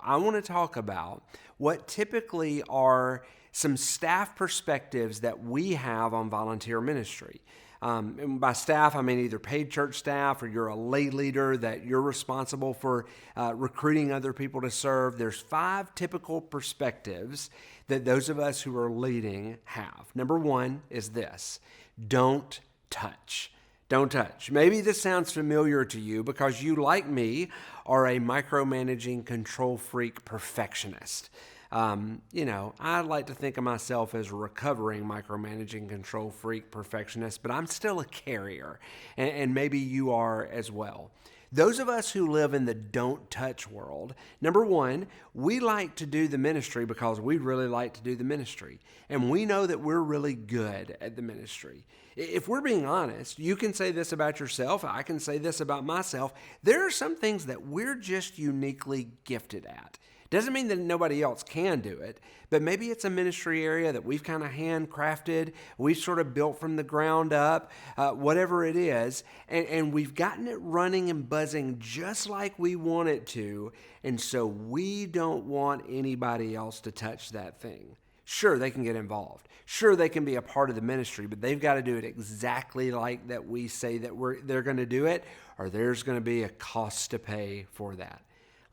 I want to talk about what typically are some staff perspectives that we have on volunteer ministry. And by staff, I mean either paid church staff or you're a lay leader that you're responsible for recruiting other people to serve. There's 5 typical perspectives that those of us who are leading have. Number 1 is this: don't touch. Don't touch. Maybe this sounds familiar to you because you, like me, are a micromanaging control freak perfectionist. I like to think of myself as a recovering micromanaging control freak perfectionist, but I'm still a carrier, and maybe you are as well. Those of us who live in the don't touch world, number 1, we like to do the ministry because we really like to do the ministry. And we know that we're really good at the ministry. If we're being honest, you can say this about yourself. I can say this about myself. There are some things that we're just uniquely gifted at. Doesn't mean that nobody else can do it, but maybe it's a ministry area that we've kind of handcrafted, we've sort of built from the ground up, whatever it is, and we've gotten it running and buzzing just like we want it to, and so we don't want anybody else to touch that thing. Sure, they can get involved. Sure, they can be a part of the ministry, but they've got to do it exactly like that we say that they're going to do it, or there's going to be a cost to pay for that.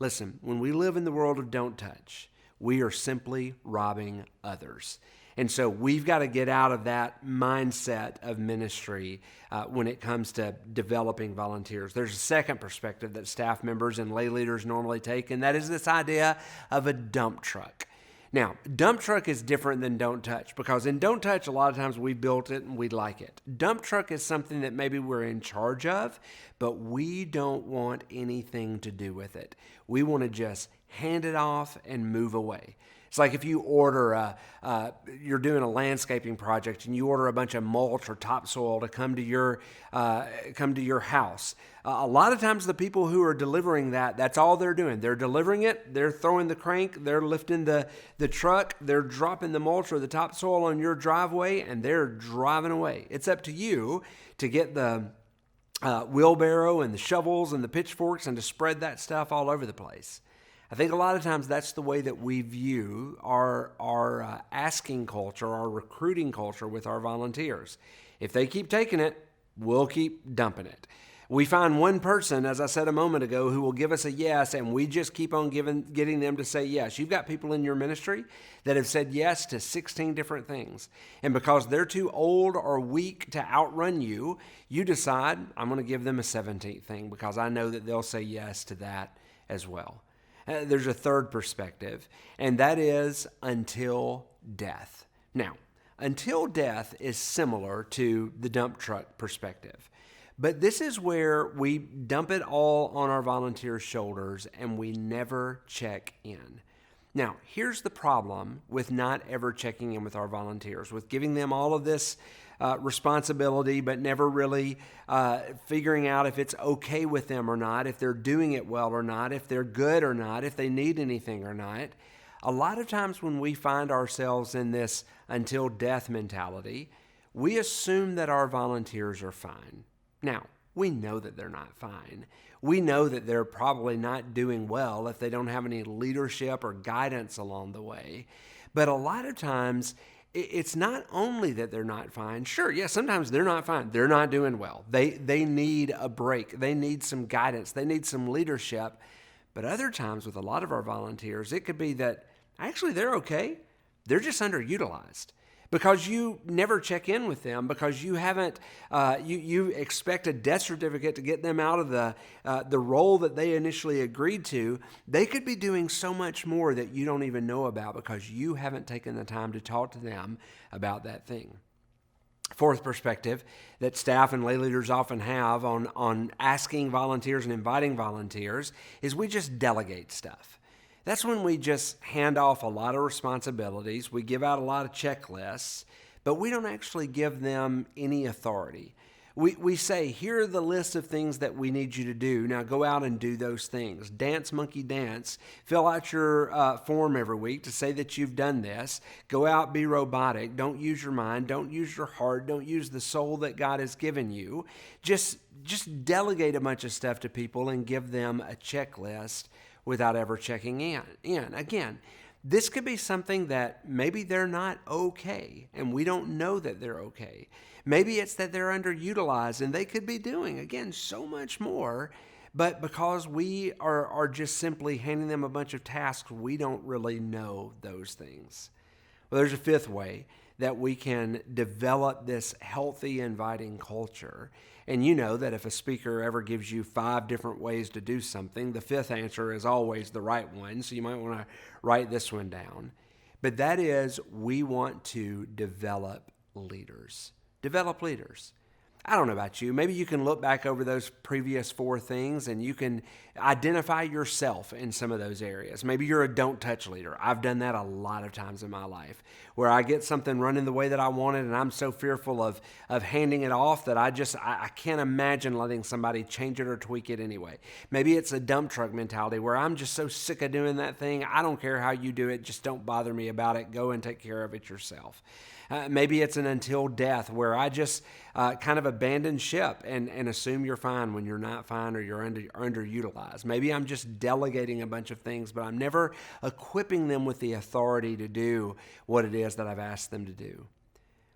Listen, when we live in the world of don't touch, we are simply robbing others. And so we've got to get out of that mindset of ministry when it comes to developing volunteers. There's a second perspective that staff members and lay leaders normally take, and that is this idea of a dump truck. Now, dump truck is different than don't touch because in don't touch, a lot of times we built it and we like it. Dump truck is something that maybe we're in charge of, but we don't want anything to do with it. We want to just hand it off and move away. It's like if you order you're doing a landscaping project and you order a bunch of mulch or topsoil to come to your house. A lot of times the people who are delivering that's all they're doing. They're delivering it, they're throwing the crank, they're lifting the truck, they're dropping the mulch or the topsoil on your driveway, and they're driving away. It's up to you to get the wheelbarrow and the shovels and the pitchforks and to spread that stuff all over the place. I think a lot of times that's the way that we view our asking culture, our recruiting culture with our volunteers. If they keep taking it, we'll keep dumping it. We find one person, as I said a moment ago, who will give us a yes, and we just keep on getting them to say yes. You've got people in your ministry that have said yes to 16 different things. And because they're too old or weak to outrun you, you decide, I'm going to give them a 17th thing because I know that they'll say yes to that as well. There's a third perspective, and that is until death. Now, until death is similar to the dump truck perspective, but this is where we dump it all on our volunteers' shoulders and we never check in. Now, here's the problem with not ever checking in with our volunteers, with giving them all of this responsibility, but never really figuring out if it's okay with them or not, if they're doing it well or not, if they're good or not, if they need anything or not. A lot of times when we find ourselves in this until death mentality, we assume that our volunteers are fine. Now, we know that they're not fine. We know that they're probably not doing well if they don't have any leadership or guidance along the way. But a lot of times, it's not only that they're not fine. Sure, yeah, sometimes they're not fine. They're not doing well. They need a break. They need some guidance. They need some leadership. But other times with a lot of our volunteers, it could be that actually they're okay. They're just underutilized. Because you never check in with them, because you haven't, you expect a death certificate to get them out of the role that they initially agreed to. They could be doing so much more that you don't even know about because you haven't taken the time to talk to them about that thing. Fourth perspective that staff and lay leaders often have on asking volunteers and inviting volunteers is we just delegate stuff. That's when we just hand off a lot of responsibilities. We give out a lot of checklists, but we don't actually give them any authority. We say, here are the list of things that we need you to do. Now go out and do those things. Dance, monkey, dance. Fill out your form every week to say that you've done this. Go out, be robotic. Don't use your mind. Don't use your heart. Don't use the soul that God has given you. Just delegate a bunch of stuff to people and give them a checklist without ever checking in. Again, this could be something that maybe they're not okay, and we don't know that they're okay. Maybe it's that they're underutilized and they could be doing, again, so much more, but because we are just simply handing them a bunch of tasks, we don't really know those things. Well, there's a fifth way that we can develop this healthy, inviting culture. And you know that if a speaker ever gives you 5 different ways to do something, the fifth answer is always the right one. So you might want to write this one down. But that is, we want to develop leaders. Develop leaders. I don't know about you. Maybe you can look back over those previous 4 things and you can identify yourself in some of those areas. Maybe you're a don't touch leader. I've done that a lot of times in my life where I get something running the way that I want it and I'm so fearful of handing it off that I can't imagine letting somebody change it or tweak it anyway. Maybe it's a dump truck mentality where I'm just so sick of doing that thing. I don't care how you do it. Just don't bother me about it. Go and take care of it yourself. Maybe it's an until death where I just kind of abandon ship and assume you're fine when you're not fine or you're underutilized. Maybe I'm just delegating a bunch of things, but I'm never equipping them with the authority to do what it is that I've asked them to do.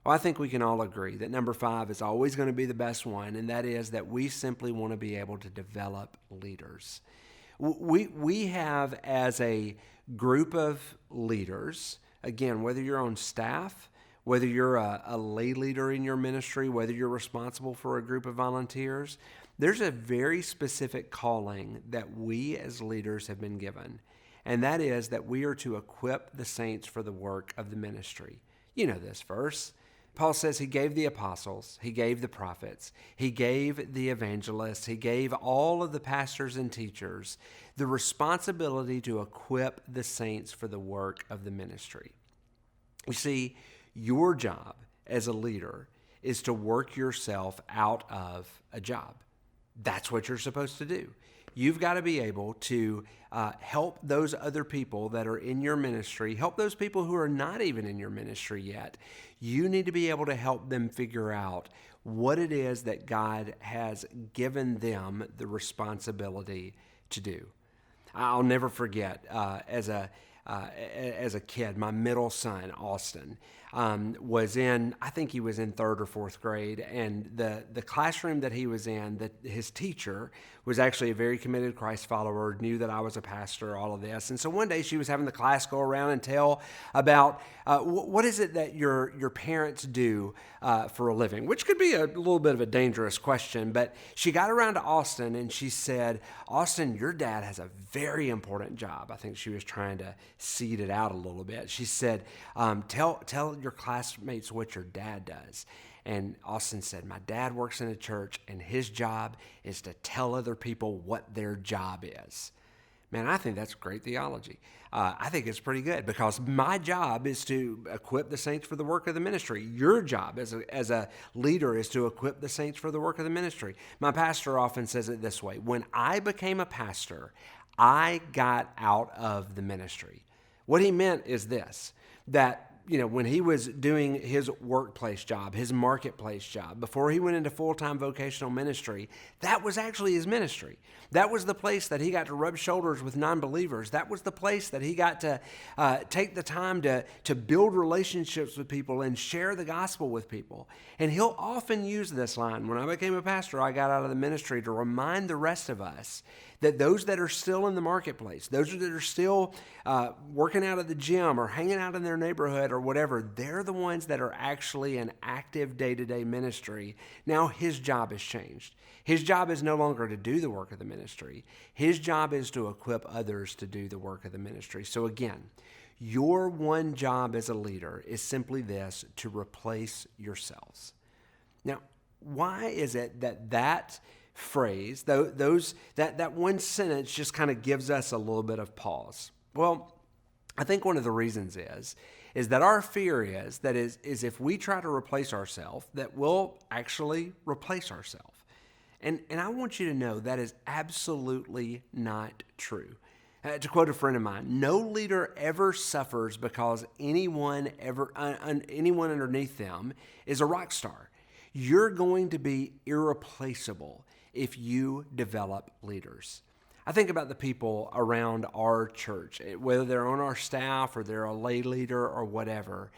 Well, I think we can all agree that number 5 is always going to be the best one, and that is that we simply want to be able to develop leaders. We have, as a group of leaders, again, whether you're on staff, whether you're a lay leader in your ministry, whether you're responsible for a group of volunteers, there's a very specific calling that we as leaders have been given, and that is that we are to equip the saints for the work of the ministry. You know this verse. Paul says he gave the apostles, he gave the prophets, he gave the evangelists, he gave all of the pastors and teachers the responsibility to equip the saints for the work of the ministry. You see, your job as a leader is to work yourself out of a job. That's what you're supposed to do. You've got to be able to help those other people that are in your ministry, help those people who are not even in your ministry yet. You need to be able to help them figure out what it is that God has given them the responsibility to do. I'll never forget, as a kid, my middle son, Austin, was in, I think he was in 3rd or 4th grade, and the classroom that he was in, his teacher was actually a very committed Christ follower, knew that I was a pastor, all of this. And so one day she was having the class go around and tell about what is it that your parents do for a living, which could be a little bit of a dangerous question, but she got around to Austin and she said, Austin, your dad has a very important job. I think she was trying to seed it out a little bit. She said, tell your classmates what your dad does. And Austin said, my dad works in a church and his job is to tell other people what their job is. Man, I think that's great theology. I think it's pretty good because my job is to equip the saints for the work of the ministry. Your job as a leader is to equip the saints for the work of the ministry. My pastor often says it this way: when I became a pastor, I got out of the ministry. What he meant is this, that when he was doing his workplace job, his marketplace job, before he went into full-time vocational ministry, that was actually his ministry. That was the place that he got to rub shoulders with non-believers. That was the place that he got to take the time to build relationships with people and share the gospel with people. And he'll often use this line: when I became a pastor, I got out of the ministry, to remind the rest of us that those that are still in the marketplace, those that are still working out at the gym or hanging out in their neighborhood or whatever, they're the ones that are actually an active day-to-day ministry. Now his job has changed. His job is no longer to do the work of the ministry. His job is to equip others to do the work of the ministry. So again, your one job as a leader is simply this: to replace yourselves. Now, why is it that phrase, that one sentence just kind of gives us a little bit of pause? Well, I think one of the reasons is that our fear is if we try to replace ourselves, that we'll actually replace ourselves. And I want you to know that is absolutely not true. To quote a friend of mine, no leader ever suffers because anyone underneath them is a rock star. You're going to be irreplaceable if you develop leaders. I think about the people around our church, whether they're on our staff or they're a lay leader or whatever.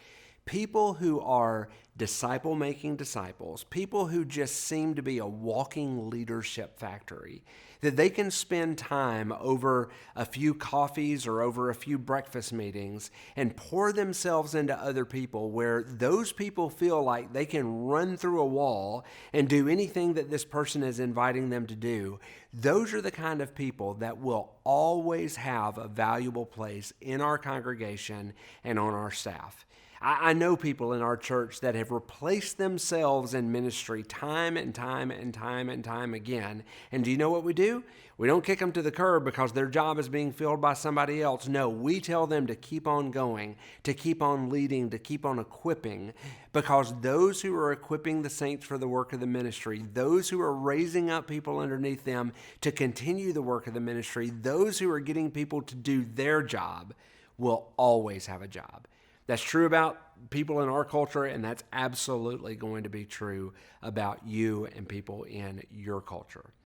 People who are disciple making disciples, people who just seem to be a walking leadership factory, that they can spend time over a few coffees or over a few breakfast meetings and pour themselves into other people, where those people feel like they can run through a wall and do anything that this person is inviting them to do. Those are the kind of people that will always have a valuable place in our congregation and on our staff. I know people in our church that have replaced themselves in ministry time and time and time and time again. And do you know what we do? We don't kick them to the curb because their job is being filled by somebody else. No, we tell them to keep on going, to keep on leading, to keep on equipping, because those who are equipping the saints for the work of the ministry, those who are raising up people underneath them to continue the work of the ministry, those who are getting people to do their job will always have a job. That's true about people in our culture, and that's absolutely going to be true about you and people in your culture.